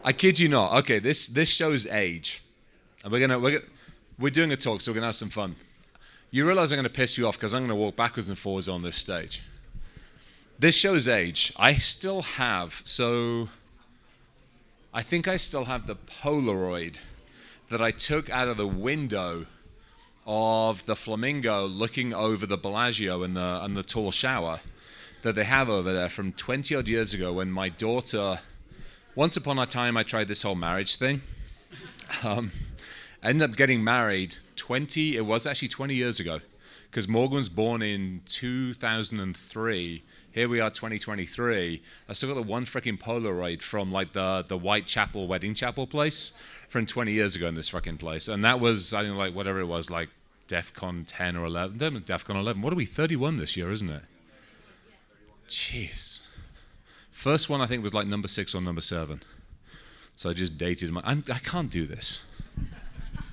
I kid you not. Okay, this shows age, and we're doing a talk, so we're gonna have some fun. You realize I'm gonna piss you off because I'm gonna walk backwards and forwards on this stage. This shows age. I still have I think I still have the Polaroid that I took out of the window of the Flamingo looking over the Bellagio and the tall shower that they have over there from 20 odd years ago when my daughter, once upon a time I tried this whole marriage thing. I ended up getting married it was actually 20 years ago because Morgan was born in 2003. Here we are 2023. I still got the one freaking Polaroid from like the Whitechapel wedding chapel place from 20 years ago in this fucking place. And that was, I think, like whatever it was, like DEFCON 10 or 11. DEFCON 11. What are we, 31 this year, isn't it? Jeez. First one I think was like number 6 or number 7. So I just dated I can't do this.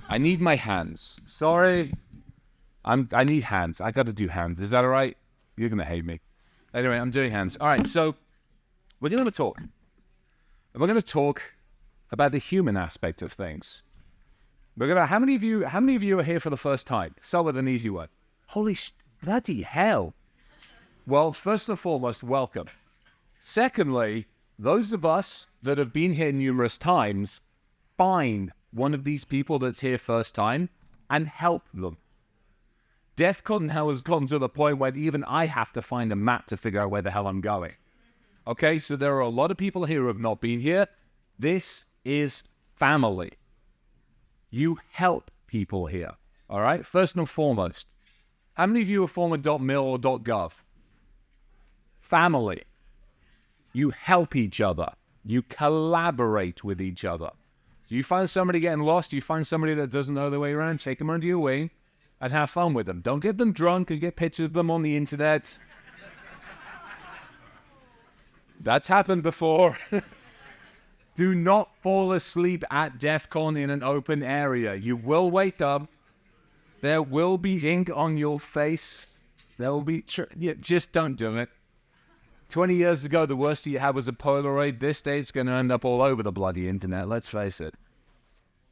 I need my hands. Sorry. I need hands. I got to do hands. Is that all right? You're going to hate me. Anyway, I'm doing hands. All right, so we're going to talk. And we're going to talk about the human aspect of things. How many of you are here for the first time? Start with an easy one. Bloody hell. Well, first and foremost, welcome. Secondly, those of us that have been here numerous times, find one of these people that's here first time and help them. DEFCON now has gotten to the point where even I have to find a map to figure out where the hell I'm going. Okay, so there are a lot of people here who have not been here. This is family. You help people here, all right? First and foremost, how many of you are former .mil or .gov? Family. You help each other. You collaborate with each other. You find somebody getting lost, you find somebody that doesn't know their way around, take them under your wing and have fun with them. Don't get them drunk and get pictures of them on the internet. That's happened before. Do not fall asleep at DEFCON in an open area. You will wake up. There will be ink on your face. There will be... just don't do it. 20 years ago, the worst you had was a Polaroid. This day, it's going to end up all over the bloody internet. Let's face it.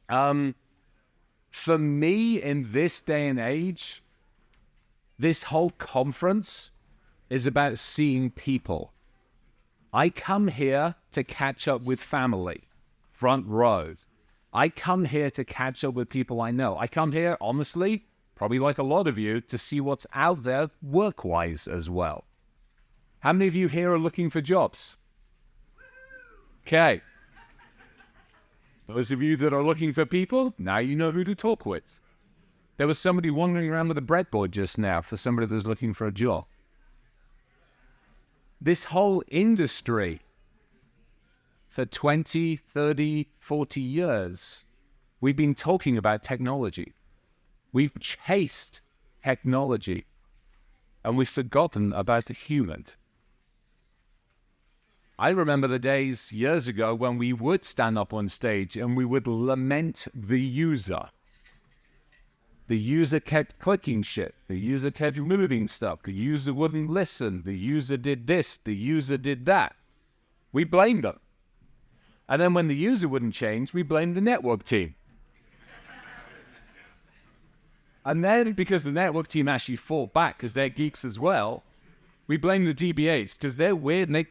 For me, in this day and age, this whole conference is about seeing people. I come here to catch up with family, front row. I come here to catch up with people I know. I come here, honestly, probably like a lot of you, to see what's out there work-wise as well. How many of you here are looking for jobs? Okay. Those of you that are looking for people, now you know who to talk with. There was somebody wandering around with a breadboard just now for somebody that's looking for a job. This whole industry for 20, 30, 40 years, we've been talking about technology. We've chased technology and we've forgotten about the human. I remember the days years ago when we would stand up on stage and we would lament the user. The user kept clicking shit. The user kept moving stuff. The user wouldn't listen. The user did this. The user did that. We blamed them. And then when the user wouldn't change, we blamed the network team. And then because the network team actually fought back because they're geeks as well, we blame the DBAs because they're weird and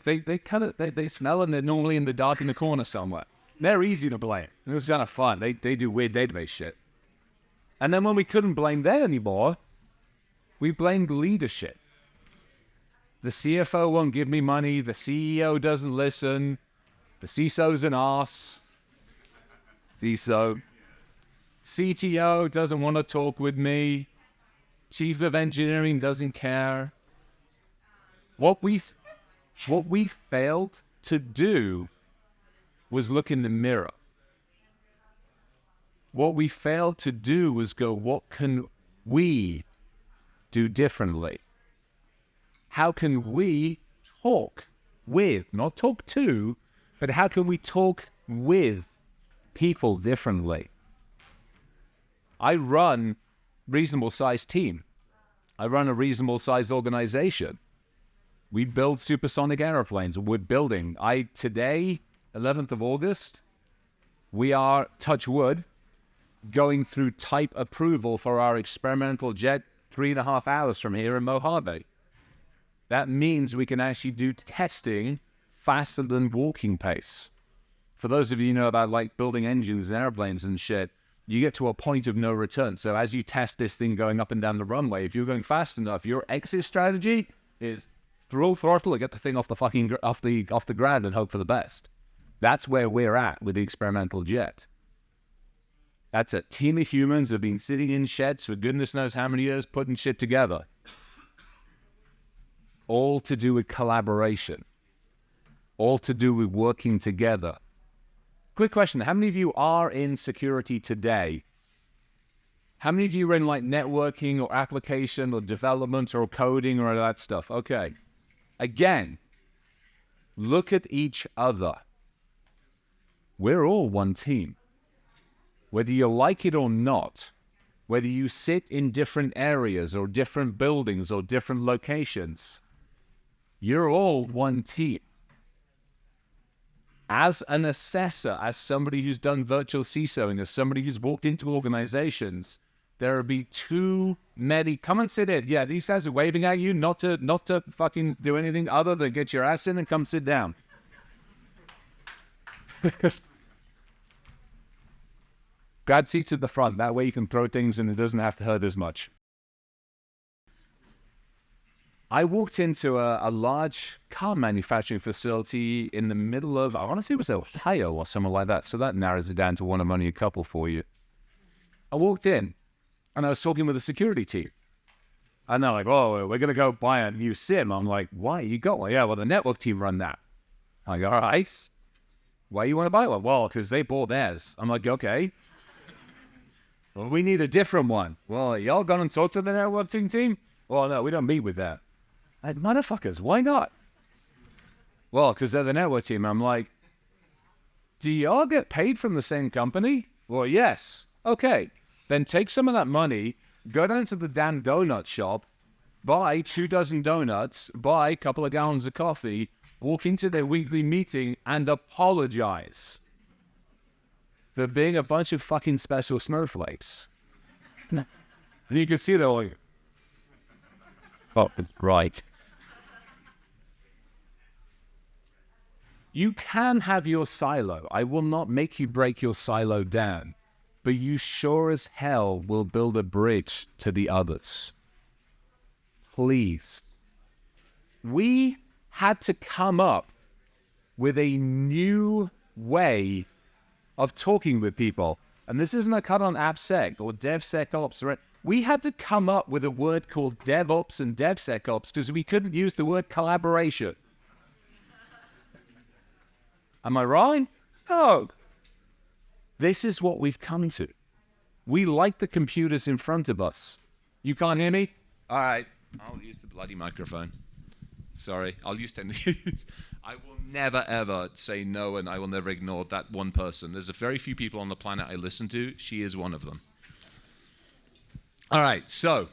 they smell and they're normally in the dark in the corner somewhere. They're easy to blame. It was kind of fun. They do weird database shit. And then when we couldn't blame them anymore, we blamed leadership. The CFO won't give me money. The CEO doesn't listen. The CISO's an arse. CTO doesn't want to talk with me. Chief of engineering doesn't care. What we failed to do was look in the mirror. What we failed to do was go, what can we do differently? How can we talk with, not talk to, but how can we talk with people differently? I run a reasonable sized team. I run a reasonable sized organization. We build supersonic airplanes. We're building. Today, 11th of August, We are, touch wood, going through type approval for our experimental jet 3.5 hours from here in Mojave. That means we can actually do testing faster than walking pace. For those of you who know about like building engines and airplanes and shit, you get to a point of no return. So as you test this thing going up and down the runway, if you're going fast enough, your exit strategy is throw throttle and get the thing off the ground and hope for the best. That's where we're at with the experimental jet. That's a team of humans that have been sitting in sheds for goodness knows how many years putting shit together. All to do with collaboration. All to do with working together. Quick question, how many of you are in security today? How many of you are in like networking or application or development or coding or all that stuff? Okay. Again, look at each other. We're all one team. Whether you like it or not, whether you sit in different areas or different buildings or different locations, you're all one team. As an assessor, as somebody who's done virtual CISOing, as somebody who's walked into organizations, there will be too many. Come and sit in. Yeah, these guys are waving at you not to fucking do anything other than get your ass in and come sit down. Grab seats at the front. That way you can throw things and it doesn't have to hurt as much. I walked into a large car manufacturing facility in the middle of, I want to say it was Ohio or somewhere like that. So that narrows it down to one of only a couple for you. I walked in and I was talking with the security team. And they're like, oh, we're going to go buy a new SIM. I'm like, why? You got one? Yeah, well, the network team run that. I'm like, all right. Why you want to buy one? Well, because they bought theirs. I'm like, okay. Well, we need a different one. Well, y'all gonna talk to the networking team? Well, no, we don't meet with that. Like, motherfuckers, why not? Well, because they're the network team. I'm like, do y'all get paid from the same company? Well, yes. Okay. Then take some of that money, go down to the damn donut shop, buy 24 donuts, buy a couple of gallons of coffee, walk into their weekly meeting and apologize for being a bunch of fucking special snowflakes. And you can see they're like, oh, right. You can have your silo. I will not make you break your silo down, but you sure as hell will build a bridge to the others. Please. We had to come up with a new way of talking with people. And this isn't a cut on AppSec or DevSecOps. Right? We had to come up with a word called DevOps and DevSecOps because we couldn't use the word collaboration. Am I wrong? No. This is what we've come to. We like the computers in front of us. You can't hear me? All right. I'll use the bloody microphone. Sorry. I'll use technology. I will never, ever say no, and I will never ignore that one person. There's a very few people on the planet I listen to. She is one of them. All right. So,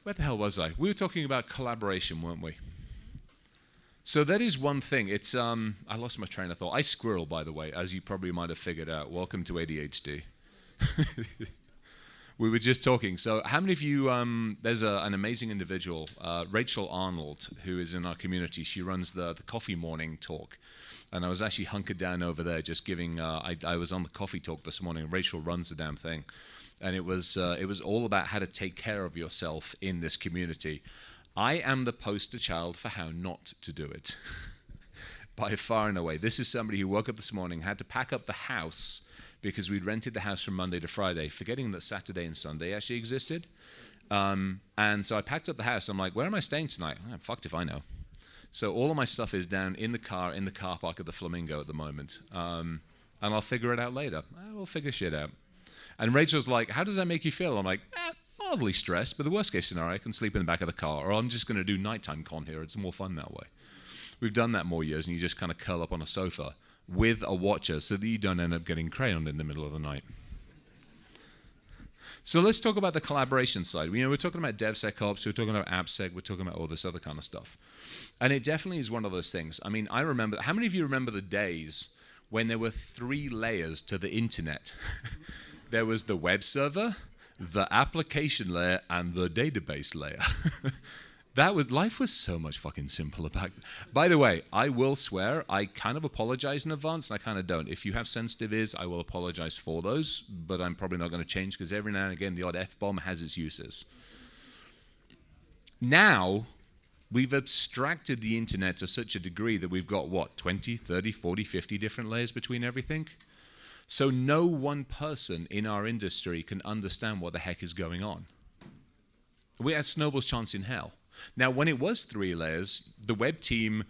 where the hell was I? We were talking about collaboration, weren't we? So that is one thing. It's I lost my train of thought. I squirrel, by the way, as you probably might have figured out. Welcome to ADHD. We were just talking. So how many of you, there's an amazing individual, Rachel Arnold, who is in our community. She runs the coffee morning talk. And I was actually hunkered down over there just giving, I was on the coffee talk this morning. Rachel runs the damn thing. And it was all about how to take care of yourself in this community. I am the poster child for how not to do it, by far and away. This is somebody who woke up this morning, had to pack up the house because we'd rented the house from Monday to Friday, forgetting that Saturday and Sunday actually existed. And so I packed up the house. I'm like, where am I staying tonight? Oh, fucked if I know. So all of my stuff is down in the car park at the Flamingo at the moment. And I'll figure it out later. We'll figure shit out. And Rachel's like, how does that make you feel? I'm like, mildly stressed, but the worst case scenario, I can sleep in the back of the car, or I'm just going to do nighttime con here. It's more fun that way. We've done that more years, and you just kind of curl up on a sofa with a watcher so that you don't end up getting crayoned in the middle of the night. So let's talk about the collaboration side. We're talking about DevSecOps, we're talking about AppSec, we're talking about all this other kind of stuff. And it definitely is one of those things. I mean, I remember, how many of you remember the days when there were 3 layers to the internet. There was the web server, the application layer, and the database layer. Life was so much fucking simpler back. By the way, I will swear, I kind of apologize in advance, and I kind of don't. If you have sensitive ears, I will apologize for those, but I'm probably not going to change, because every now and again, the odd F-bomb has its uses. Now, we've abstracted the internet to such a degree that we've got, 20, 30, 40, 50 different layers between everything? So no one person in our industry can understand what the heck is going on. We had snowball's chance in hell. Now, when it was 3 layers, the web team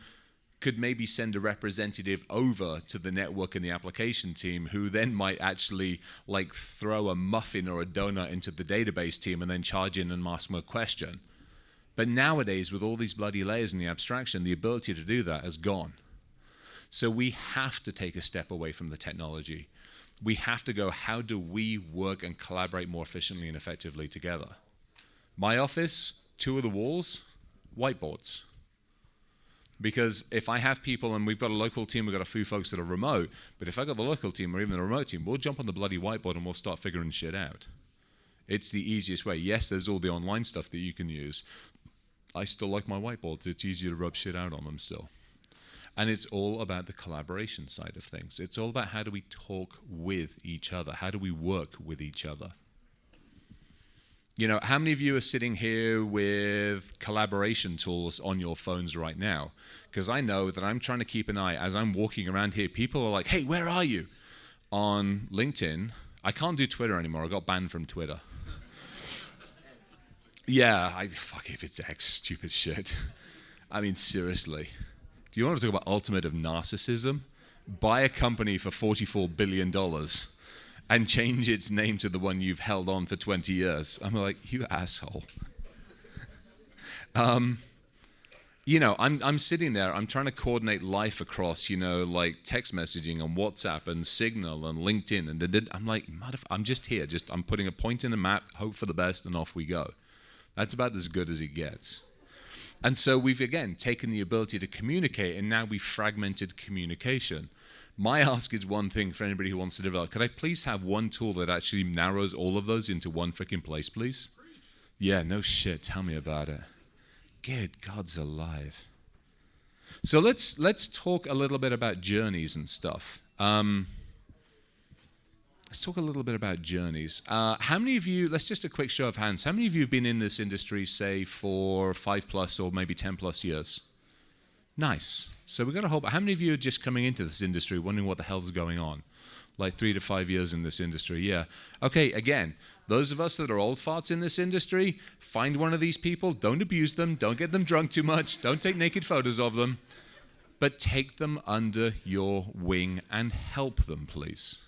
could maybe send a representative over to the network and the application team, who then might actually throw a muffin or a donut into the database team and then charge in and ask them a question. But nowadays, with all these bloody layers and the abstraction, the ability to do that has gone. So we have to take a step away from the technology. We have to go, how do we work and collaborate more efficiently and effectively together? My office, 2 of the walls, whiteboards. Because if I have people, and we've got a local team, we've got a few folks that are remote, but if I got the local team or even the remote team, we'll jump on the bloody whiteboard and we'll start figuring shit out. It's the easiest way. Yes, there's all the online stuff that you can use. I still like my whiteboards. It's easier to rub shit out on them still. And it's all about the collaboration side of things. It's all about how do we talk with each other? How do we work with each other? How many of you are sitting here with collaboration tools on your phones right now? Because I know that I'm trying to keep an eye. As I'm walking around here, people are like, hey, where are you? On LinkedIn. I can't do Twitter anymore. I got banned from Twitter. Yeah, fuck if it's X, stupid shit. I mean, seriously. Do you want to talk about ultimate of narcissism? Buy a company for $44 billion and change its name to the one you've held on for 20 years. I'm like, you asshole. I'm sitting there, I'm trying to coordinate life across, text messaging on WhatsApp and Signal and LinkedIn. And I'm like, I'm just here. I'm putting a point in the map, hope for the best, and off we go. That's about as good as it gets. And so we've, again, taken the ability to communicate, and now we've fragmented communication. My ask is one thing for anybody who wants to develop. Could I please have one tool that actually narrows all of those into one freaking place, please? Yeah, no shit. Tell me about it. Good God's alive. So let's talk a little bit about journeys and stuff. Let's talk a little bit about journeys. How many of you, let's just a quick show of hands, how many of you have been in this industry, say, for 5+ or maybe 10+ years? Nice. So we've got a whole, how many of you are just coming into this industry wondering what the hell's going on? Like 3 to 5 years in this industry, yeah. Okay, again, those of us that are old farts in this industry, find one of these people, don't abuse them, don't get them drunk too much, don't take naked photos of them, but take them under your wing and help them, please.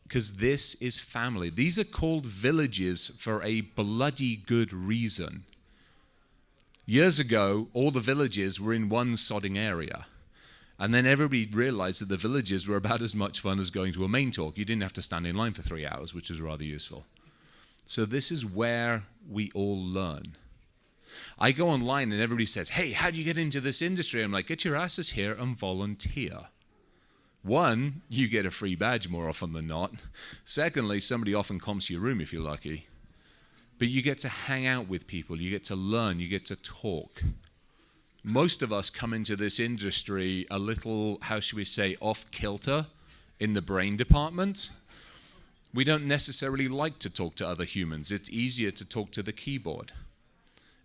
Because this is family. These are called villages for a bloody good reason. Years ago, all the villages were in one sodding area. And then everybody realized that the villages were about as much fun as going to a main talk. You didn't have to stand in line for 3 hours, which was rather useful. So this is where we all learn. I go online and everybody says, hey, how do you get into this industry? I'm like, get your asses here and volunteer. One, you get a free badge more often than not. Secondly, somebody often comps your room if you're lucky. But you get to hang out with people, you get to learn, you get to talk. Most of us come into this industry a little, how should we say, off-kilter in the brain department. We don't necessarily like to talk to other humans. It's easier to talk to the keyboard.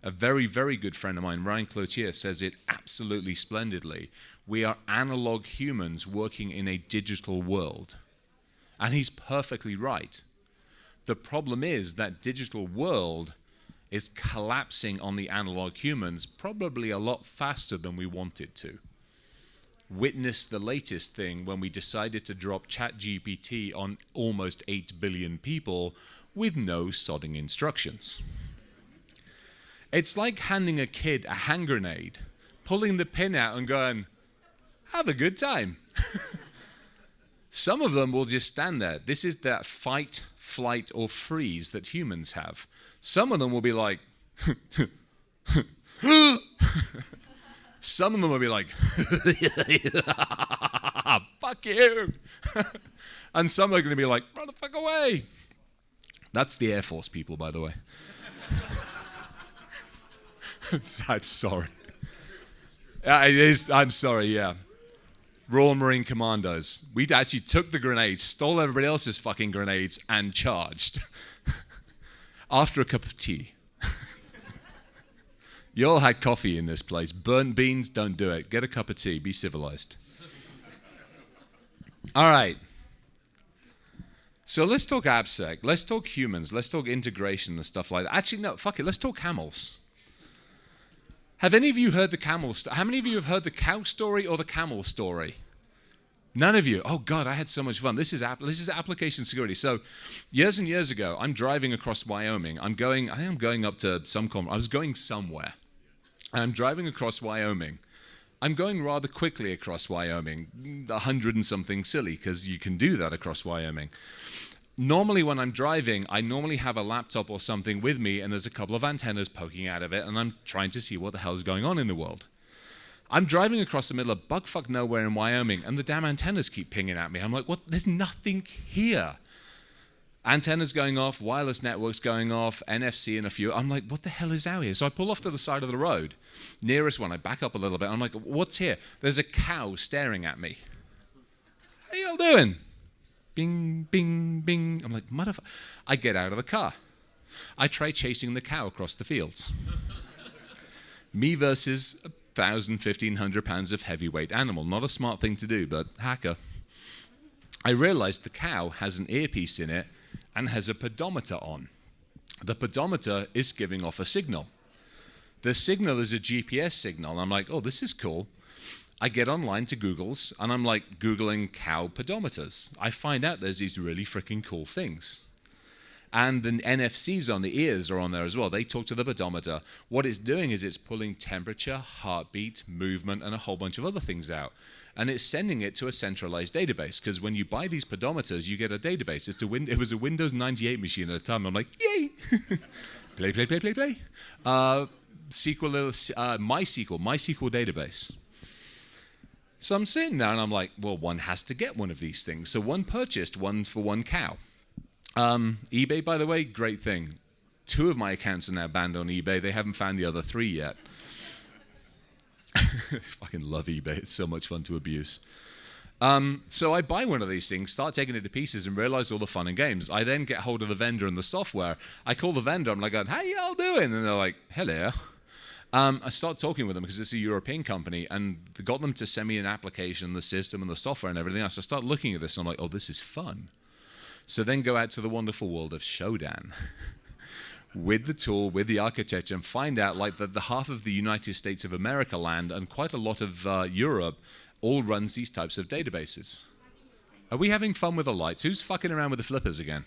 A very, very good friend of mine, Ryan Cloutier, says it absolutely splendidly. We are analog humans working in a digital world. And he's perfectly right. The problem is that digital world is collapsing on the analog humans probably a lot faster than we want it to. Witness the latest thing when we decided to drop ChatGPT on almost 8 billion people with no sodding instructions. It's like handing a kid a hand grenade, pulling the pin out and going, have a good time. Some of them will just stand there. This is that fight, flight, or freeze that humans have. Some of them will be like, some of them will be like, fuck fuck you. And some are going to be like, run the fuck away. That's the Air Force people, by the way. I'm sorry. It is, I'm sorry, yeah. Royal Marine Commandos. We actually took the grenades, stole everybody else's fucking grenades, and charged. After a cup of tea. You all had coffee in this place. Burnt beans, don't do it. Get a cup of tea. Be civilized. All right. So let's talk AppSec. Let's talk humans. Let's talk integration and stuff like that. Actually, no, fuck it. Let's talk camels. Have any of you heard the camel story? How many of you have heard the cow story or the camel story? None of you. Oh, God, I had so much fun. This is application security. So years and years ago, I'm driving across Wyoming. I think I'm going up to I was going somewhere. And I'm driving across Wyoming. I'm going rather quickly across Wyoming, 100 and something silly, because you can do that across Wyoming. Normally when I'm driving, I normally have a laptop or something with me, and there's a couple of antennas poking out of it, and I'm trying to see what the hell is going on in the world. I'm driving across the middle of bugfuck nowhere in Wyoming, and the damn antennas keep pinging at me. I'm like, what? There's nothing here. Antennas going off, wireless networks going off, NFC and a few. I'm like, what the hell is out here? So I pull off to the side of the road. Nearest one, I back up a little bit. I'm like, what's here? There's a cow staring at me. How y'all doing? Bing, bing, bing. I'm like, motherfucker. I get out of the car. I try chasing the cow across the fields. Me versus 1,000, 1,500 pounds of heavyweight animal. Not a smart thing to do, but hacker. I realized the cow has an earpiece in it and has a pedometer on. The pedometer is giving off a signal. The signal is a GPS signal. I'm like, oh, this is cool. I get online to Google's, and I'm like Googling cow pedometers. I find out there's these really freaking cool things. And the NFCs on the ears are on there as well. They talk to the pedometer. What it's doing is it's pulling temperature, heartbeat, movement, and a whole bunch of other things out. And it's sending it to a centralized database, because when you buy these pedometers, you get a database. It was a Windows 98 machine at the time. I'm like, yay! Play, play, play, play, play. MySQL database. So I'm sitting there and I'm like, well, one has to get one of these things. So one purchased one for one cow. eBay, by the way, great thing. 2 of my accounts are now banned on eBay. They haven't found the other 3 yet. Fucking love eBay. It's so much fun to abuse. So I buy one of these things, start taking it to pieces, and realize all the fun and games. I then get hold of the vendor and the software. I call the vendor. I'm like, how y'all doing? And they're like, hello. I start talking with them because it's a European company, and got them to send me an application, the system, and the software and everything else. I start looking at this, and I'm like, oh, this is fun. So then go out to the wonderful world of Shodan with the tool, with the architecture, and find out like that the half of the United States of America land and quite a lot of Europe all runs these types of databases. Are we having fun with the lights? Who's fucking around with the flippers again?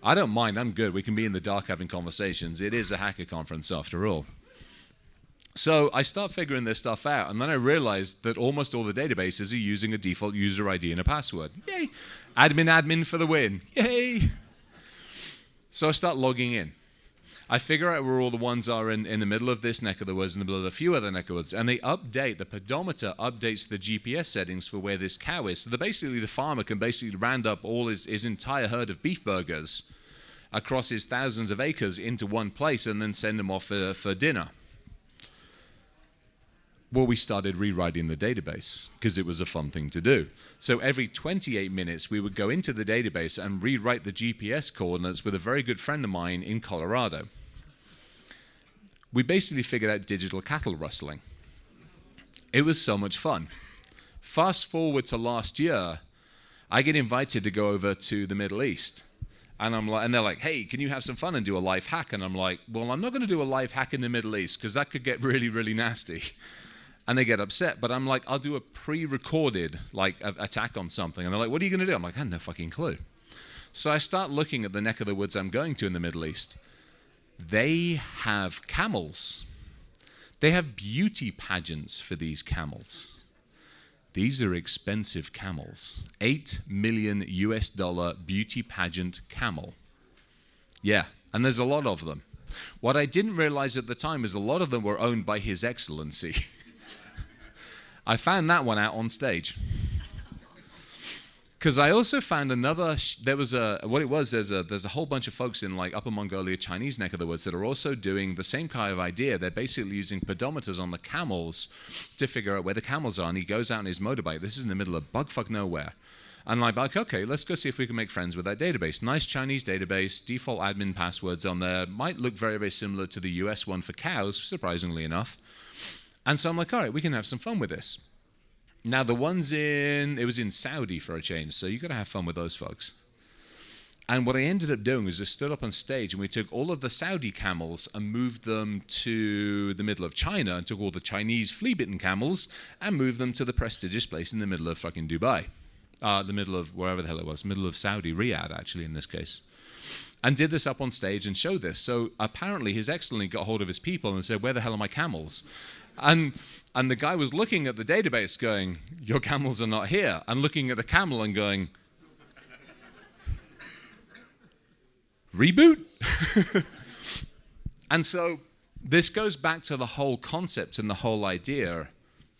I don't mind. I'm good. We can be in the dark having conversations. It is a hacker conference after all. So I start figuring this stuff out, and then I realized that almost all the databases are using a default user ID and a password. Yay! Admin for the win. Yay! So I start logging in. I figure out where all the ones are in the middle of this neck of the woods, in the middle of a few other neck of the woods, and they update, the pedometer updates the GPS settings for where this cow is. So basically the farmer can basically round up all his entire herd of beef burgers across his thousands of acres into one place and then send them off for dinner. Well, we started rewriting the database because it was a fun thing to do. So every 28 minutes, we would go into the database and rewrite the GPS coordinates with a very good friend of mine in Colorado. We basically figured out digital cattle rustling. It was so much fun. Fast forward to last year, I get invited to go over to the Middle East. And they're like, hey, can you have some fun and do a life hack? And I'm like, well, I'm not going to do a life hack in the Middle East because that could get really, really nasty. And they get upset, but I'm like, I'll do a pre-recorded attack on something. And they're like, what are you going to do? I'm like, I have no fucking clue. So I start looking at the neck of the woods I'm going to in the Middle East. They have camels. They have beauty pageants for these camels. These are expensive camels. $8 million beauty pageant camel. Yeah, and there's a lot of them. What I didn't realize at the time is a lot of them were owned by His Excellency. I found that one out on stage. Because I also found another. There's a whole bunch of folks in like Upper Mongolia, Chinese neck of the woods that are also doing the same kind of idea. They're basically using pedometers on the camels to figure out where the camels are. And he goes out on his motorbike. This is in the middle of bugfuck nowhere. And I'm like, okay, let's go see if we can make friends with that database. Nice Chinese database, default admin passwords on there. Might look very, very similar to the US one for cows, surprisingly enough. And so I'm like, all right, we can have some fun with this. Now, it was in Saudi for a change, so you got to have fun with those folks. And what I ended up doing was I stood up on stage and we took all of the Saudi camels and moved them to the middle of China and took all the Chinese flea-bitten camels and moved them to the prestigious place in the middle of fucking Dubai. The middle of wherever the hell it was, middle of Saudi, Riyadh, actually, in this case. And did this up on stage and showed this. So apparently His Excellency got hold of his people and said, where the hell are my camels? And the guy was looking at the database going, your camels are not here. And looking at the camel and going, reboot? And so this goes back to the whole concept and the whole idea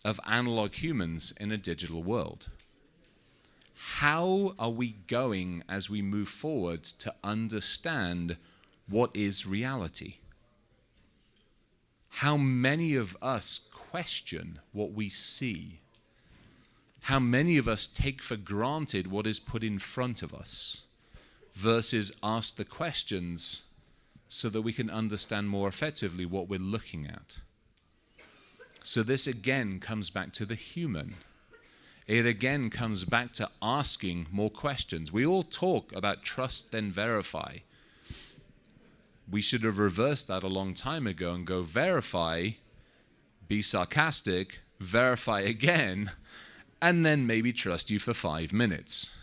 of analog humans in a digital world. How are we going as we move forward to understand what is reality? How many of us question what we see? How many of us take for granted what is put in front of us versus ask the questions so that we can understand more effectively what we're looking at? So this again comes back to the human. It again comes back to asking more questions. We all talk about trust then verify. We should have reversed that a long time ago and go verify, be sarcastic, verify again, and then maybe trust you for 5 minutes.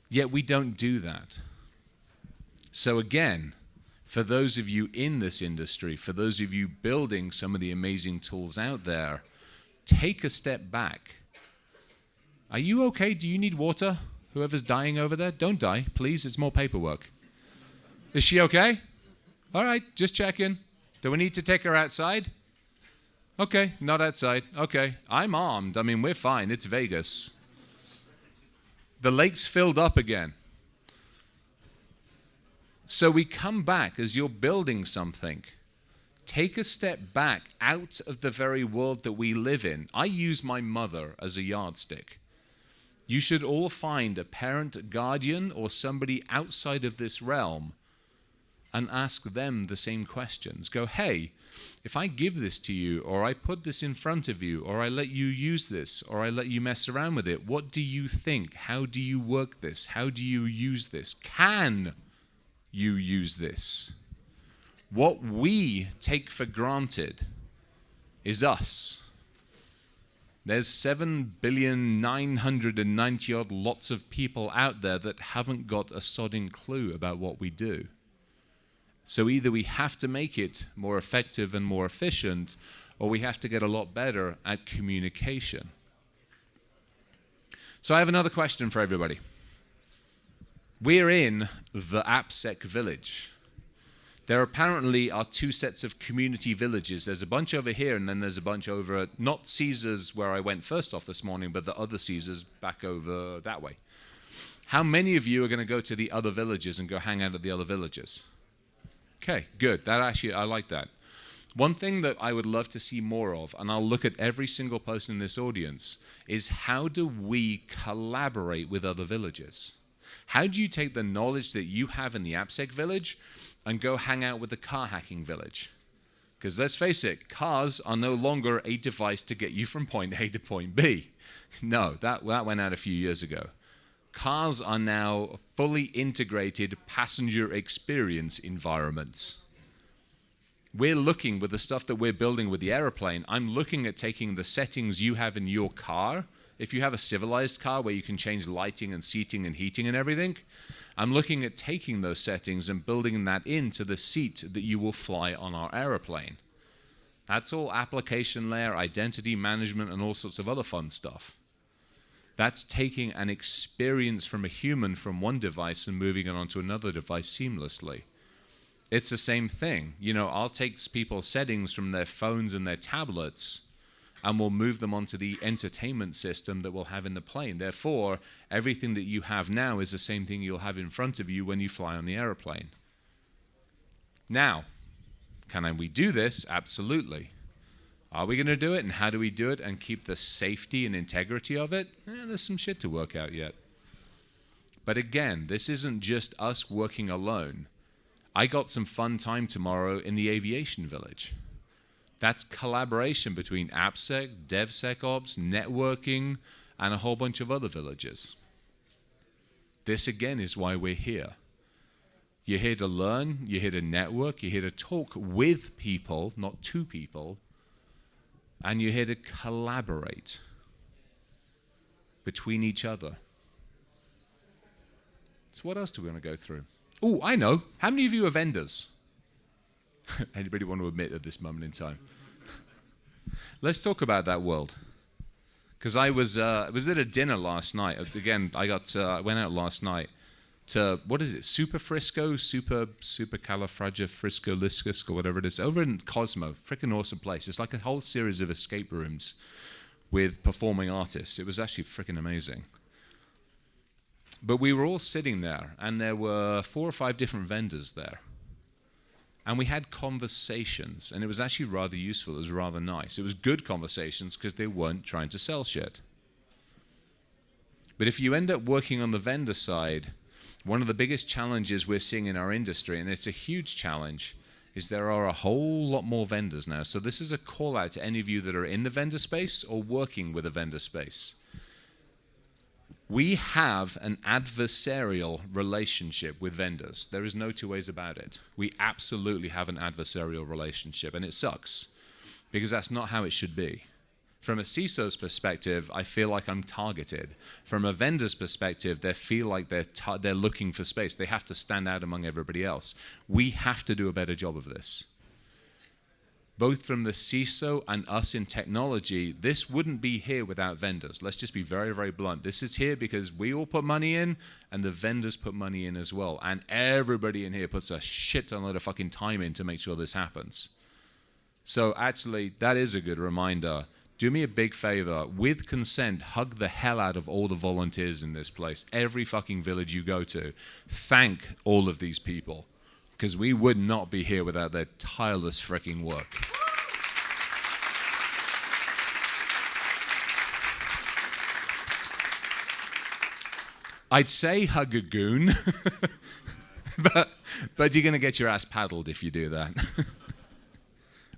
Yet we don't do that. So again, for those of you in this industry, for those of you building some of the amazing tools out there, take a step back. Are you okay? Do you need water? Whoever's dying over there, don't die, please. It's more paperwork. Is she okay? All right, just checking. Do we need to take her outside? Okay, not outside. Okay, I'm armed. I mean, we're fine. It's Vegas. The lake's filled up again. So we come back as you're building something. Take a step back out of the very world that we live in. I use my mother as a yardstick. You should all find a parent, guardian, or somebody outside of this realm and ask them the same questions. Go, hey, if I give this to you, or I put this in front of you, or I let you use this, or I let you mess around with it, what do you think? How do you work this? How do you use this? Can you use this? What we take for granted is us. There's 7,990 odd lots of people out there that haven't got a sodding clue about what we do. So either we have to make it more effective and more efficient, or we have to get a lot better at communication. So I have another question for everybody. We're in the AppSec village. There apparently are 2 sets of community villages. There's a bunch over here, and then there's a bunch over at, not Caesars where I went first off this morning, but the other Caesars back over that way. How many of you are going to go to the other villages and go hang out at the other villages? Okay, good. I like that. One thing that I would love to see more of, and I'll look at every single person in this audience, is how do we collaborate with other villages? How do you take the knowledge that you have in the AppSec village and go hang out with the car hacking village? Because let's face it, cars are no longer a device to get you from point A to point B. No, that went out a few years ago. Cars are now fully integrated passenger experience environments. We're looking with the stuff that we're building with the airplane, I'm looking at taking the settings you have in your car. If you have a civilized car where you can change lighting and seating and heating and everything, I'm looking at taking those settings and building that into the seat that you will fly on our airplane. That's all application layer, identity management, and all sorts of other fun stuff. That's taking an experience from a human from one device and moving it onto another device seamlessly. It's the same thing. You know, I'll take people's settings from their phones and their tablets, and we'll move them onto the entertainment system that we'll have in the plane. Therefore, everything that you have now is the same thing you'll have in front of you when you fly on the airplane. Now, can we do this? Absolutely. Are we going to do it, and how do we do it and keep the safety and integrity of it? There's some shit to work out yet. But again, this isn't just us working alone. I got some fun time tomorrow in the aviation village. That's collaboration between AppSec, DevSecOps, networking, and a whole bunch of other villages. This again is why we're here. You're here to learn, you're here to network, you're here to talk with people, not to people, and you're here to collaborate between each other. So what else do we want to go through? Oh, I know. How many of you are vendors? Anybody want to admit at this moment in time? Let's talk about that world. Because I was at a dinner last night. Again, I went out last night to, what is it, Supercalifragilisticexpialidocious, or whatever it is, over in Cosmo. Freaking awesome place. It's like a whole series of escape rooms with performing artists. It was actually freaking amazing. But we were all sitting there, and there were 4 or 5 different vendors there. And we had conversations, and it was actually rather useful. It was rather nice. It was good conversations because they weren't trying to sell shit. But if you end up working on the vendor side, one of the biggest challenges we're seeing in our industry, and it's a huge challenge, is there are a whole lot more vendors now. So this is a call out to any of you that are in the vendor space or working with a vendor space. We have an adversarial relationship with vendors. There is no 2 ways about it. We absolutely have an adversarial relationship, and it sucks because that's not how it should be. From a CISO's perspective, I feel like I'm targeted. From a vendor's perspective, they feel like they're looking for space. They have to stand out among everybody else. We have to do a better job of this. Both from the CISO and us in technology, this wouldn't be here without vendors. Let's just be very, very blunt. This is here because we all put money in, and the vendors put money in as well. And everybody in here puts a shit ton of fucking time in to make sure this happens. So actually, that is a good reminder. Do me a big favor. With consent, hug the hell out of all the volunteers in this place. Every fucking village you go to. Thank all of these people. Because we would not be here without their tireless freaking work. I'd say hug a goon, but you're going to get your ass paddled if you do that.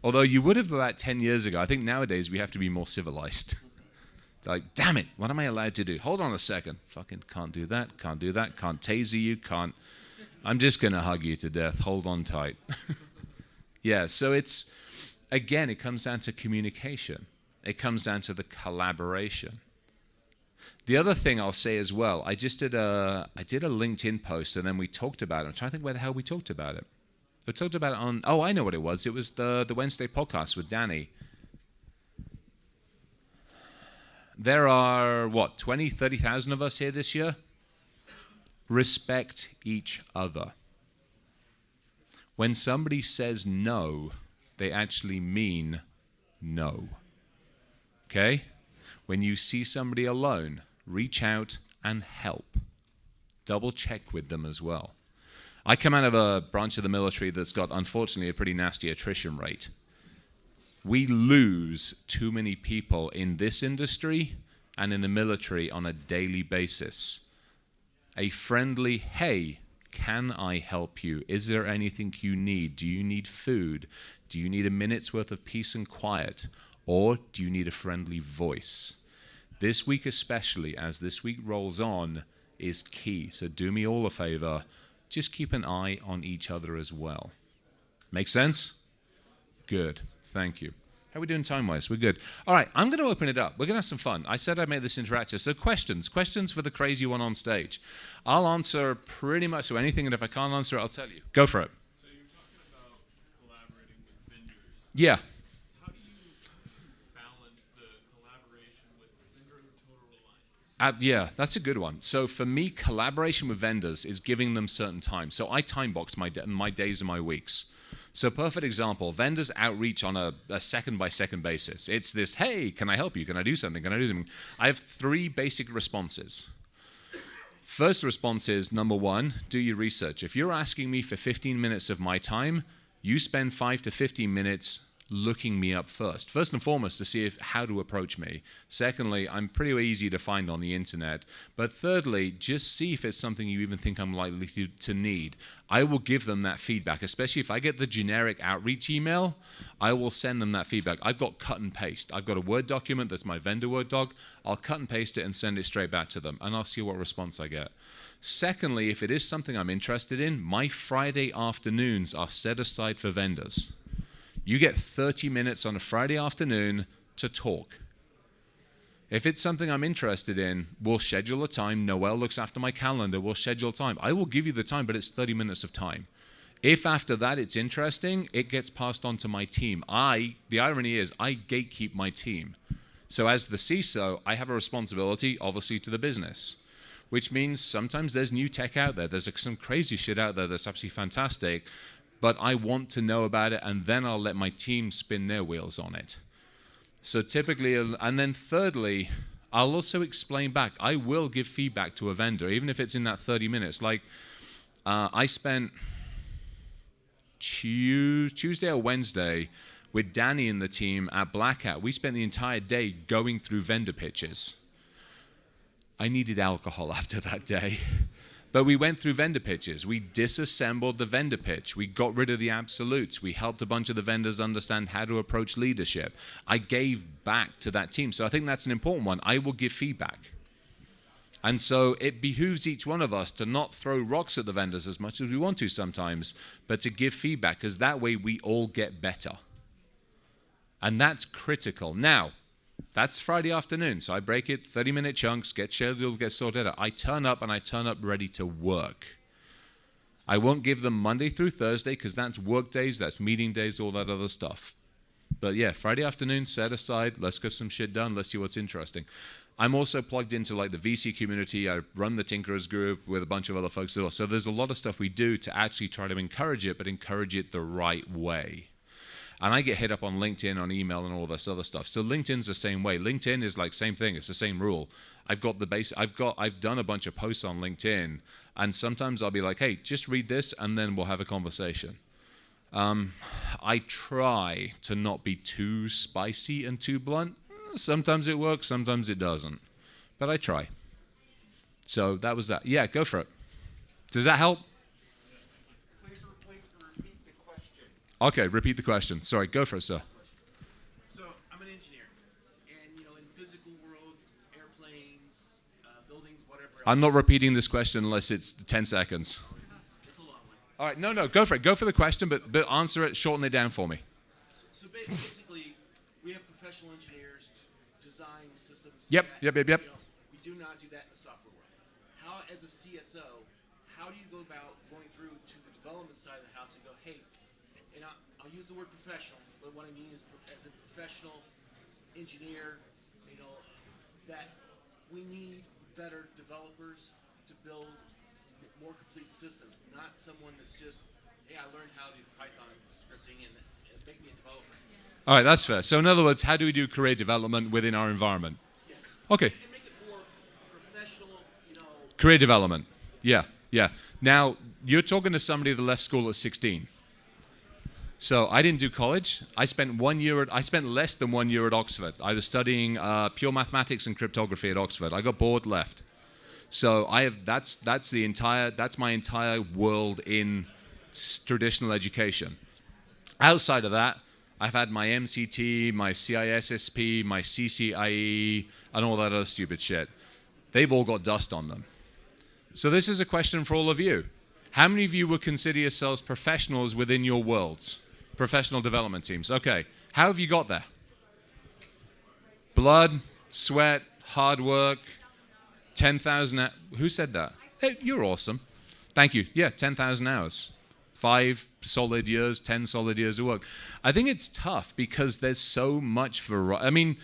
Although you would have about 10 years ago. I think nowadays we have to be more civilized. Like, damn it, what am I allowed to do? Hold on a second. Fucking can't do that, can't taser you, can't. I'm just going to hug you to death. Hold on tight. Yeah, so it's, again, it comes down to communication. It comes down to the collaboration. The other thing I'll say as well, I did a LinkedIn post, and then we talked about it. I'm trying to think where the hell we talked about it. We talked about it on, I know what it was. It was the Wednesday podcast with Danny. There are, 20, 30,000 of us here this year? Respect each other. When somebody says no, they actually mean no. Okay? When you see somebody alone, reach out and help. Double check with them as well. I come out of a branch of the military that's got, unfortunately, a pretty nasty attrition rate. We lose too many people in this industry and in the military on a daily basis. A friendly, hey, can I help you? Is there anything you need? Do you need food? Do you need a minute's worth of peace and quiet? Or do you need a friendly voice? This week especially, as this week rolls on, is key. So do me all a favor, just keep an eye on each other as well. Make sense? Good. Thank you. How are we doing time-wise? We're good. All right, I'm going to open it up. We're going to have some fun. I said I'd make this interactive. So questions for the crazy one on stage. I'll answer pretty much to anything, and if I can't answer it, I'll tell you. Go for it. So you're talking about collaborating with vendors. Yeah. How do you balance the collaboration with vendor total reliance? Yeah, that's a good one. So for me, collaboration with vendors is giving them certain time. So I time box my days and my weeks. So perfect example, vendors outreach on a second-by-second basis. It's this, hey, can I help you? Can I do something? Can I do something? I have 3 basic responses. First response is, number 1, do your research. If you're asking me for 15 minutes of my time, you spend 5 to 15 minutes looking me up first. First and foremost, to see how to approach me. Secondly, I'm pretty easy to find on the internet. But thirdly, just see if it's something you even think I'm likely to need. I will give them that feedback, especially if I get the generic outreach email, I will send them that feedback. I've got cut and paste. I've got a Word document that's my vendor Word doc. I'll cut and paste it and send it straight back to them, and I'll see what response I get. Secondly, if it is something I'm interested in, my Friday afternoons are set aside for vendors. You get 30 minutes on a Friday afternoon to talk. If it's something I'm interested in, we'll schedule a time. Noelle looks after my calendar. We'll schedule time. I will give you the time, but it's 30 minutes of time. If after that it's interesting, it gets passed on to my team. The irony is, I gatekeep my team. So as the CISO, I have a responsibility, obviously, to the business, which means sometimes there's new tech out there. There's some crazy shit out there that's absolutely fantastic. But I want to know about it, and then I'll let my team spin their wheels on it. So typically, and then thirdly, I'll also explain back. I will give feedback to a vendor, even if it's in that 30 minutes. Like, I spent Tuesday or Wednesday with Danny and the team at Black Hat. We spent the entire day going through vendor pitches. I needed alcohol after that day. But we went through vendor pitches. We disassembled the vendor pitch. We got rid of the absolutes. We helped a bunch of the vendors understand how to approach leadership. I gave back to that team. So I think that's an important one. I will give feedback. And so it behooves each one of us to not throw rocks at the vendors as much as we want to sometimes, but to give feedback, because that way we all get better. And that's critical. Now, that's Friday afternoon, so I break it, 30-minute chunks, get scheduled, get sorted out. I turn up, and I turn up ready to work. I won't give them Monday through Thursday, because that's work days, that's meeting days, all that other stuff. But yeah, Friday afternoon, set aside, let's get some shit done, let's see what's interesting. I'm also plugged into like the VC community. I run the Tinkerers group with a bunch of other folks as well. So there's a lot of stuff we do to actually try to encourage it, but encourage it the right way. And I get hit up on LinkedIn, on email, and all this other stuff. So LinkedIn's the same way. LinkedIn is like same thing. It's the same rule. I've done a bunch of posts on LinkedIn, and sometimes I'll be like, hey, just read this, and then we'll have a conversation. I try to not be too spicy and too blunt. Sometimes it works, sometimes it doesn't. But I try. So that was that. Yeah, go for it. Does that help? Okay, repeat the question. Sorry, go for it, sir. So I'm an engineer, and in physical world, airplanes, buildings, whatever. I'm not repeating this question unless it's 10 seconds. It's a long one. All right, no, go for it. Go for the question, but answer it, shorten it down for me. So basically, we have professional engineers to design systems. Yep. We do not do that in the software world. How, as a CSO, how do you go about going through to the development side of the house and go, hey, and I'll use the word professional, but what I mean is as a professional engineer, that we need better developers to build more complete systems, not someone that's just, hey, I learned how to do Python scripting and make me a developer. All right, that's fair. So in other words, how do we do career development within our environment? Yes. Okay. And make it more professional, Career development. Yeah. Now, you're talking to somebody that left school at 16. So I didn't do college. I spent less than 1 year at Oxford. I was studying pure mathematics and cryptography at Oxford. I got bored, left. So that's my entire world in traditional education. Outside of that, I've had my MCT, my CISSP, my CCIE, and all that other stupid shit. They've all got dust on them. So this is a question for all of you. How many of you would consider yourselves professionals within your worlds? Professional development teams. Okay. How have you got there? Blood, sweat, hard work, 10,000. Who said that? Hey, you're awesome. Thank you. Yeah, 10,000 hours. 5 solid years, 10 solid years of work. I think it's tough because there's so much variety. I mean,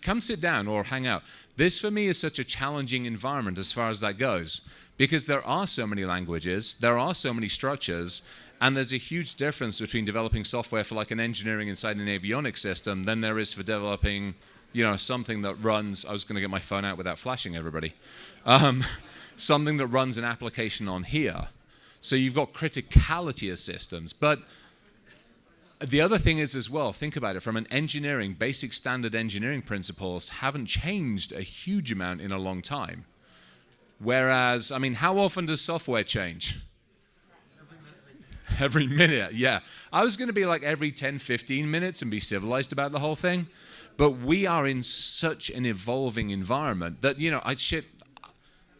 come sit down or hang out. This for me is such a challenging environment as far as that goes, because there are so many languages, there are so many structures, And there's a huge difference between developing software for like an engineering inside an avionics system than there is for developing, something that runs. I was going to get my phone out without flashing everybody. Something that runs an application on here. So you've got criticality of systems. But the other thing is as well, think about it, from an engineering, basic standard engineering principles haven't changed a huge amount in a long time. Whereas, I mean, how often does software change? Every minute, yeah. I was going to be like every 10, 15 minutes and be civilized about the whole thing. But we are in such an evolving environment that,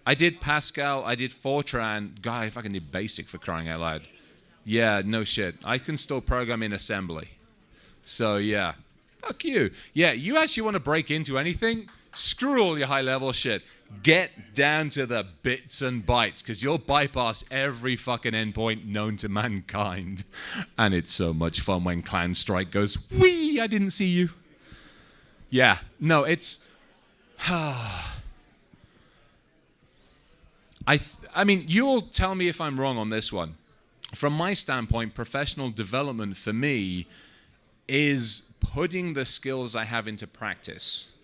I did Pascal, I did Fortran. God, if I can do BASIC for crying out loud. Yeah, no shit. I can still program in assembly. So, yeah. Fuck you. Yeah, you actually want to break into anything? Screw all your high-level shit. Get down to the bits and bytes, because you'll bypass every fucking endpoint known to mankind. And it's so much fun when Clown Strike goes, wee, I didn't see you. Yeah, no, it's... I mean, you'll tell me if I'm wrong on this one. From my standpoint, professional development for me is putting the skills I have into practice.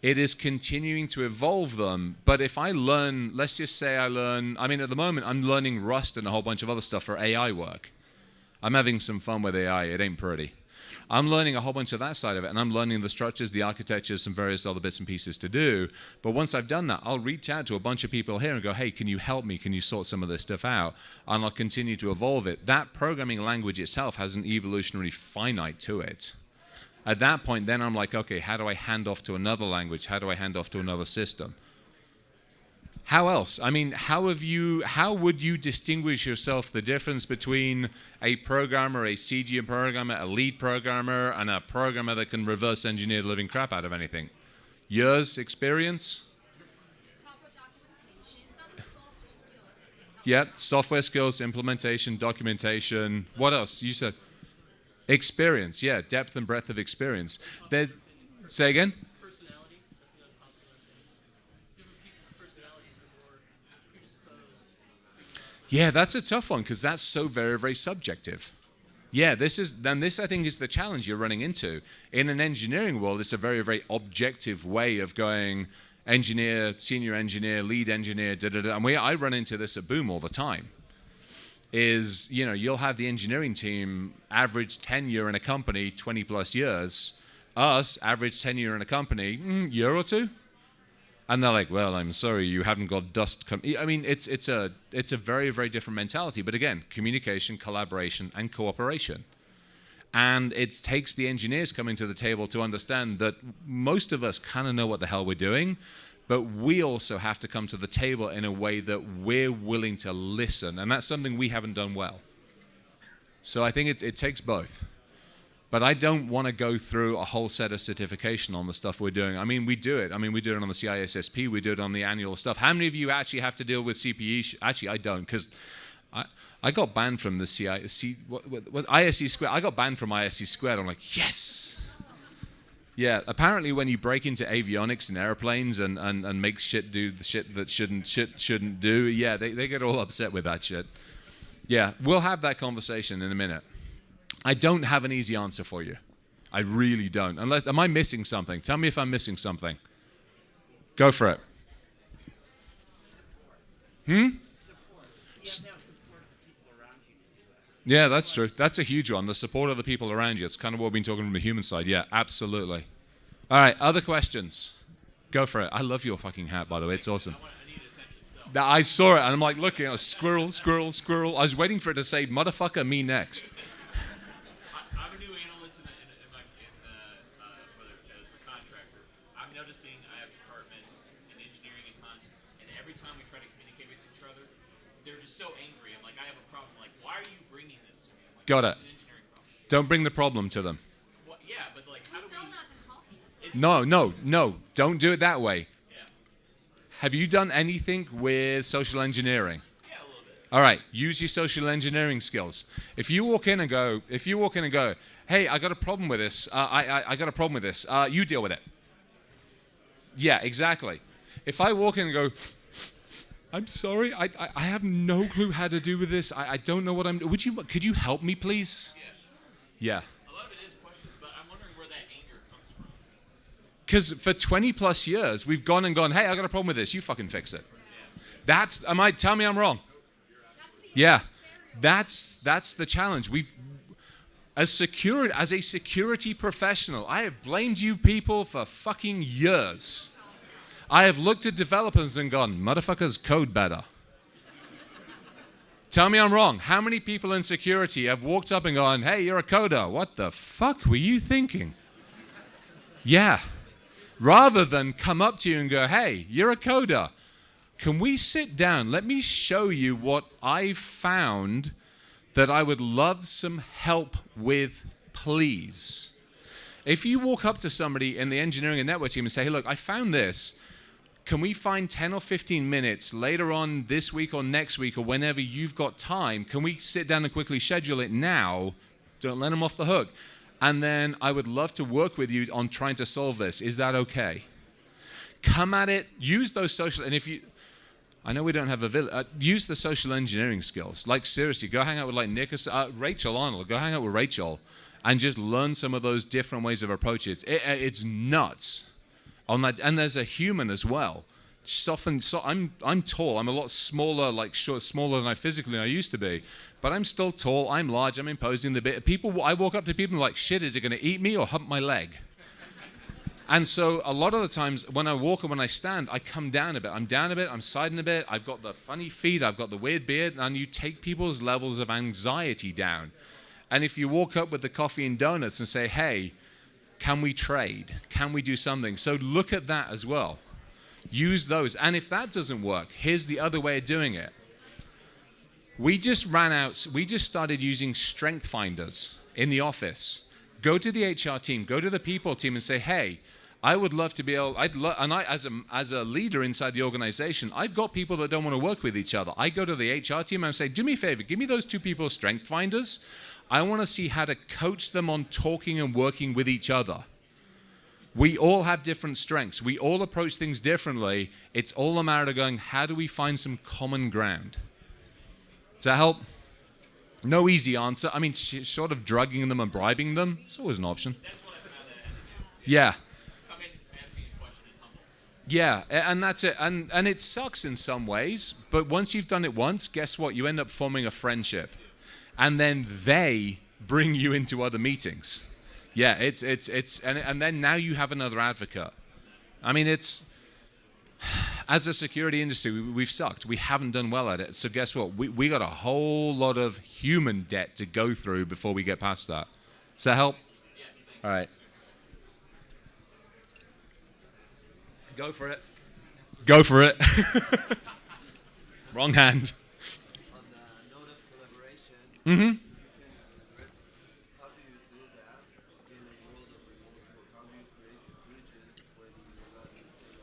It is continuing to evolve them. But if I learn, let's just say at the moment, I'm learning Rust and a whole bunch of other stuff for AI work. I'm having some fun with AI. It ain't pretty. I'm learning a whole bunch of that side of it, and I'm learning the structures, the architectures, some various other bits and pieces to do. But once I've done that, I'll reach out to a bunch of people here and go, hey, can you help me? Can you sort some of this stuff out? And I'll continue to evolve it. That programming language itself has an evolutionary finite to it. At that point, then I'm like, okay, how do I hand off to another language? How do I hand off to another system? How else? I mean, how would you distinguish yourself the difference between a programmer, a CG programmer, a lead programmer, and a programmer that can reverse engineer the living crap out of anything? Years, experience? Proper documentation, some software skills. Yeah, software skills, implementation, documentation. What else? You said experience. Yeah, depth and breadth of experience. Say again? Personality, that's another popular thing. Different people's personalities are more predisposed. Yeah, that's a tough one because that's so very, very subjective. Yeah, this I think is the challenge you're running into. In an engineering world, it's a very, very objective way of going engineer, senior engineer, lead engineer, da-da-da. And I run into this at Boom all the time. You'll have the engineering team average tenure in a company 20 plus years. Us, average tenure in a company, year or two. And they're like, well, I'm sorry, you haven't got dust. I mean, it's a very, very different mentality. But again, communication, collaboration, and cooperation. And it takes the engineers coming to the table to understand that most of us kind of know what the hell we're doing, but we also have to come to the table in a way that we're willing to listen. And that's something we haven't done well. So I think it takes both. But I don't want to go through a whole set of certification on the stuff we're doing. I mean, we do it. We do it on the CISSP. We do it on the annual stuff. How many of you actually have to deal with CPE? Actually, I don't, because I got banned from the ISE Squared. I got banned from ISE Squared. I'm like, yes! Yeah, apparently when you break into avionics and airplanes and make shit do the shit that shouldn't do, yeah, they get all upset with that shit. Yeah, we'll have that conversation in a minute. I don't have an easy answer for you. I really don't. Am I missing something? Tell me if I'm missing something. Go for it. Support. You have to have support of the people around you to do that. Yeah, that's true. That's a huge one. The support of the people around you. It's kind of what we've been talking from the human side. Yeah, absolutely. All right, other questions? Go for it. I love your fucking hat, by the way. It's awesome. I need attention. So I saw it, and I'm like looking at a squirrel, squirrel, squirrel. I was waiting for it to say, motherfucker, me next. I'm a new analyst as a contractor. I'm noticing I have departments in engineering and hunt, and every time we try to communicate with each other, they're just so angry. I'm like, I have a problem. Like, why are you bringing this to me? I'm like, Got it. It's an engineering problem. Don't bring the problem to them. Well, yeah, but like, how do we? Donuts and coffee. No. Don't do it that way. Yeah. Have you done anything with social engineering? Yeah, a little bit. All right, use your social engineering skills. If you walk in and go, hey, I got a problem with this. I got a problem with this. You deal with it. Yeah, exactly. If I walk in and go, I'm sorry. I have no clue how to do with this. I don't know what I'm. Could you help me, please? Yeah. A lot of it is questions, but I'm wondering where that anger comes from. Because for 20 plus years, we've gone and gone, hey, I got a problem with this. You fucking fix it. Tell me I'm wrong. Yeah. That's the challenge. As a security professional, I have blamed you people for fucking years. I have looked at developers and gone, motherfuckers code better. Tell me I'm wrong. How many people in security have walked up and gone, hey, you're a coder. What the fuck were you thinking? Yeah. Rather than come up to you and go, hey, you're a coder. Can we sit down? Let me show you what I've found that I would love some help with, please. If you walk up to somebody in the engineering and network team and say, hey, look, I found this. Can we find 10 or 15 minutes later on this week or next week or whenever you've got time? Can we sit down and quickly schedule it now? Don't let them off the hook. And then I would love to work with you on trying to solve this. Is that okay? Come at it. Use those social, and if you, I know we don't have a use the social engineering skills. Like seriously, go hang out with like Nick or Rachel Arnold. Go hang out with Rachel and just learn some of those different ways of approach it. It's nuts. On that, and there's a human as well. I'm tall. I'm a lot smaller, smaller than I physically I used to be. But I'm still tall. I'm large. I'm imposing the bit. I walk up to people and like, shit, is it going to eat me or hump my leg? And so a lot of the times when I walk and when I stand, I come down a bit. I'm down a bit. I'm siding a bit. I've got the funny feet. I've got the weird beard. And you take people's levels of anxiety down. And if you walk up with the coffee and donuts and say, hey, can we trade? Can we do something? So look at that as well. Use those. And if that doesn't work, here's the other way of doing it. We just started using strength finders in the office. Go to the HR team, go to the people team and say, hey, I would love to be able, as a leader inside the organization, I've got people that don't want to work with each other. I go to the HR team and I say, do me a favor, give me those two people's strength finders. I want to see how to coach them on talking and working with each other. We all have different strengths. We all approach things differently. It's all a matter of going, how do we find some common ground? Does that help? No easy answer. I mean, sort of drugging them and bribing them, it's always an option. That's what I found that. Yeah. I'm asking you a question and humble. Yeah, and that's it. And it sucks in some ways, but once you've done it once, guess what? You end up forming a friendship. And then they bring you into other meetings. Yeah, and then now you have another advocate. I mean, as a security industry, we've sucked. We haven't done well at it. So guess what? We got a whole lot of human debt to go through before we get past that. Does that help? Yes. All right. Go for it. Go for it. Wrong hand. On the note of collaboration, Mm-hmm. how do you do that in a world of remote work? How do you create bridges when you're not in the same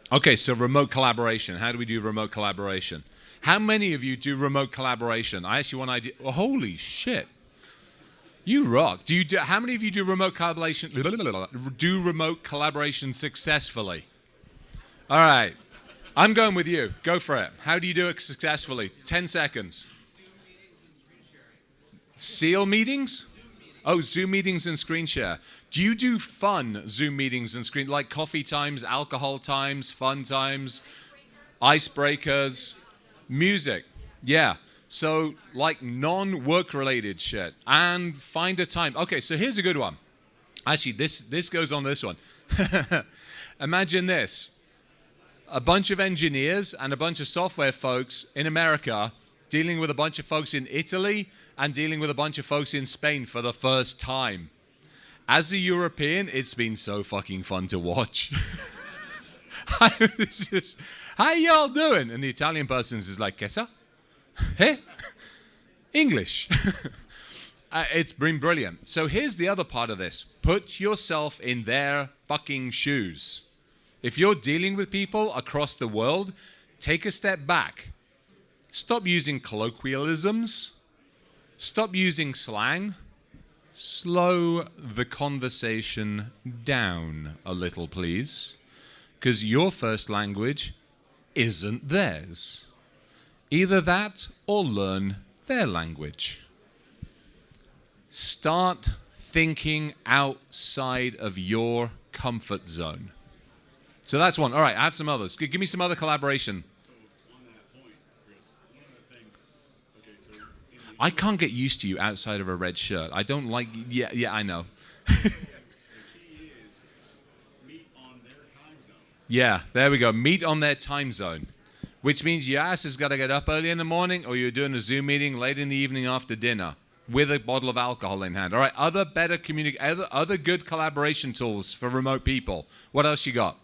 office? Okay, so remote collaboration. How do we do remote collaboration? How many of you do remote collaboration? I asked you one idea. Oh, holy shit. You rock. How many of you do remote collaboration? Do remote collaboration successfully? All right. I'm going with you. Go for it. How do you do it successfully? 10 seconds. Seal meetings? Oh, Zoom meetings and screen share. Do you do fun Zoom meetings and screen, like coffee times, alcohol times, fun times, icebreakers, music? Yeah. So like non-work related shit. And find a time. Okay, so here's a good one. Actually, this goes on this one. Imagine this. A bunch of engineers and a bunch of software folks in America dealing with a bunch of folks in Italy and dealing with a bunch of folks in Spain for the first time. As a European, it's been so fucking fun to watch. I was just, how y'all doing? And the Italian person is like, ¿Qué ça? Hey? English. It's been brilliant. So here's the other part of this. Put yourself in their fucking shoes. If you're dealing with people across the world, take a step back. Stop using colloquialisms. Stop using slang. Slow the conversation down a little, please. Because your first language isn't theirs. Either that or learn their language. Start thinking outside of your comfort zone. So that's one. All right, I have some others. Give me some other collaboration. So on that point, Chris, one of the things, okay, so in the I can't get used to you outside of a red shirt. I don't like, yeah, I know. the key is meet on their time zone. Yeah, there we go. Meet on their time zone. Which means your ass has got to get up early in the morning or you're doing a Zoom meeting late in the evening after dinner with a bottle of alcohol in hand. All right, other good collaboration tools for remote people. What else you got?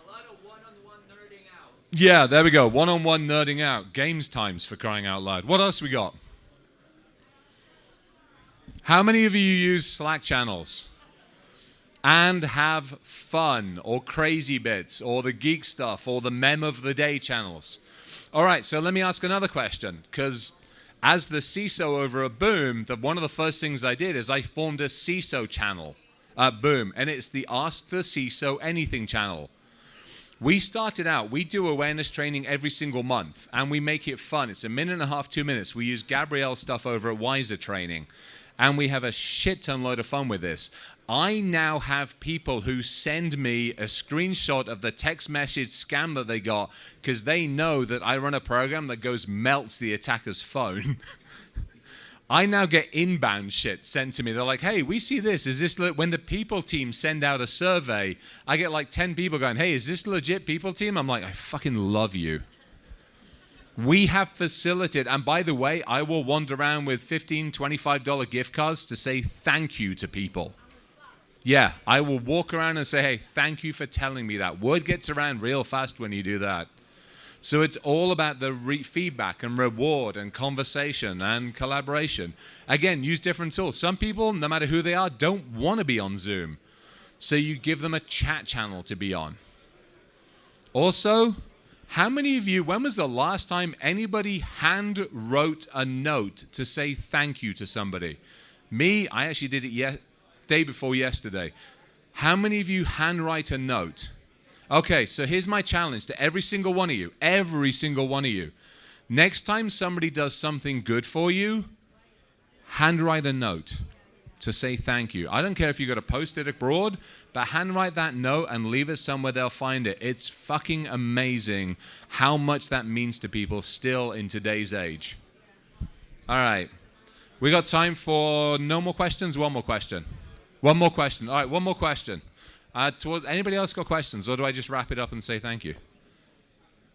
A lot of one-on-one nerding out. Yeah, there we go. One-on-one nerding out. Games times, for crying out loud. What else we got? How many of you use Slack channels and have fun or crazy bits or the geek stuff or the meme of the day channels? All right, so let me ask another question, because as the CISO over at Boom, one of the first things I did is I formed a CISO channel at Boom, and it's the Ask the CISO Anything channel. We started out, we do awareness training every single month, and we make it fun. It's 1.5 minutes, 2 minutes. We use Gabrielle's stuff over at Wiser Training, and we have a shit ton load of fun with this. I now have people who send me a screenshot of the text message scam that they got because they know that I run a program that goes melts the attacker's phone. I now get inbound shit sent to me. They're like, hey, we see this. Is this when the people team send out a survey, I get like 10 people going, hey, is this legit people team? I'm like, I fucking love you. We have facilitated, and by the way, I will wander around with $15, $25 gift cards to say thank you to people. Yeah, I will walk around and say, hey, thank you for telling me that. Word gets around real fast when you do that. So it's all about the feedback and reward and conversation and collaboration. Again, use different tools. Some people, no matter who they are, don't want to be on Zoom. So you give them a chat channel to be on. Also, how many of you, when was the last time anybody hand wrote a note to say thank you to somebody? Me, I actually did it day before yesterday. How many of you handwrite a note? Okay, so here's my challenge to every single one of you. Every single one of you. Next time somebody does something good for you, handwrite a note to say thank you. I don't care if you got to post it abroad, but handwrite that note and leave it somewhere they'll find it. It's fucking amazing how much that means to people still in today's age. All right. We got time for no more questions? One more question. One more question. All right, one more question. Anybody else got questions, or do I just wrap it up and say thank you?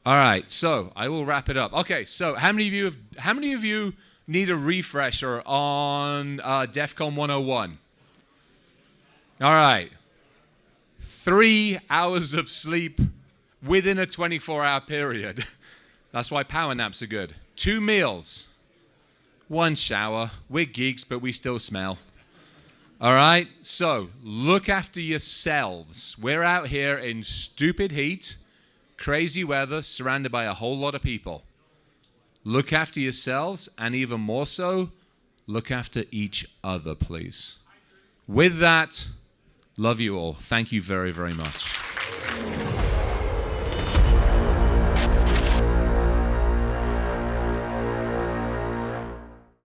All right, so I will wrap it up. Okay, so how many of you need a refresher on DEF CON 101? All right. 3 hours of sleep within a 24-hour period. That's why power naps are good. 2 meals. 1 shower. We're geeks, but we still smell. All right? So look after yourselves. We're out here in stupid heat, crazy weather, surrounded by a whole lot of people. Look after yourselves, and even more so, look after each other, please. With that, love you all. Thank you very, very much.